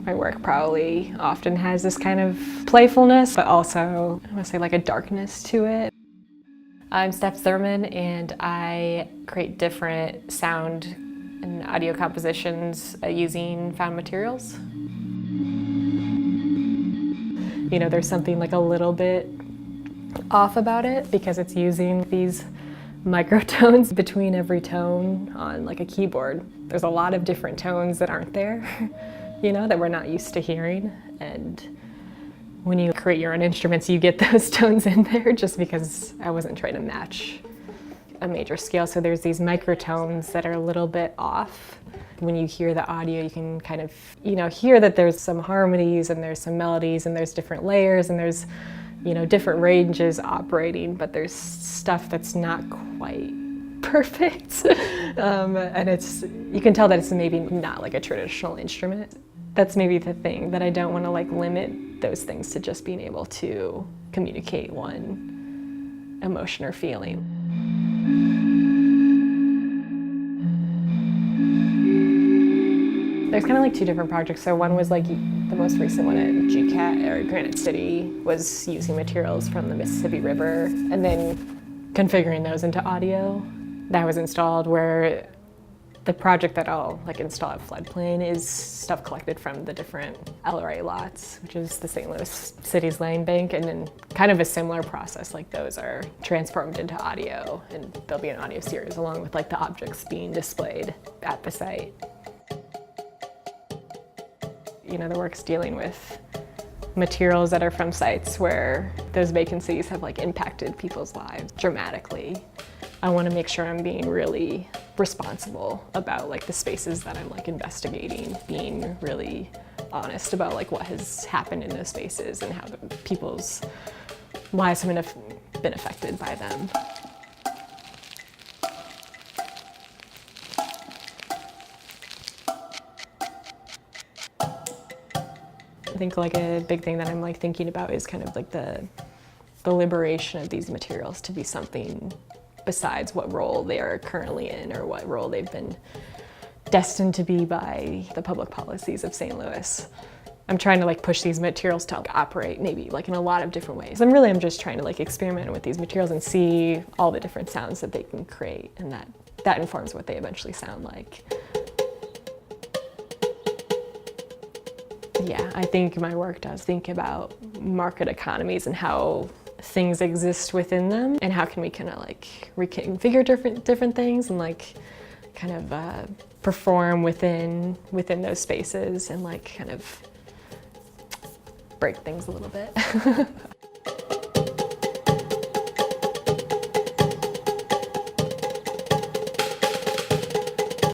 My work probably often has this kind of playfulness, but also, I want to say, like a darkness to it. I'm Steph Zimmerman, and I create different sound and audio compositions using found materials. You know, there's something like a little bit off about it because it's using these microtones between every tone on like a keyboard. There's a lot of different tones that aren't there, you know, that we're not used to hearing. And when you create your own instruments, you get those tones in there just because I wasn't trying to match a major scale. So there's these microtones that are a little bit off. When you hear the audio, you can kind of, you know, hear that there's some harmonies and there's some melodies and there's different layers and there's, you know, different ranges operating, but there's stuff that's not quite perfect. And it's, you can tell that it's maybe not like a traditional instrument. That's maybe the thing, that I don't want to like limit those things to just being able to communicate one emotion or feeling. There's kind of like two different projects. So one was like the most recent one at GCAT or Granite City was using materials from the Mississippi River and then configuring those into audio. That was installed, where the project that I'll like install at Floodplain is stuff collected from the different LRA lots, which is the St. Louis City's land bank, and then kind of a similar process, like those are transformed into audio, and there'll be an audio series along with like the objects being displayed at the site. You know, the work's dealing with materials that are from sites where those vacancies have like impacted people's lives dramatically. I want to make sure I'm being really responsible about like the spaces that I'm like investigating, being really honest about like what has happened in those spaces and how people's lives have been affected by them. I think like a big thing that I'm like thinking about is kind of like the liberation of these materials to be something besides what role they are currently in or what role they've been destined to be by the public policies of St. Louis. I'm trying to like push these materials to like operate maybe like in a lot of different ways. I'm just trying to like experiment with these materials and see all the different sounds that they can create, and that informs what they eventually sound like. Yeah, I think my work does think about market economies and how things exist within them, and how can we kind of like reconfigure different things and like kind of perform within those spaces and like kind of break things a little bit.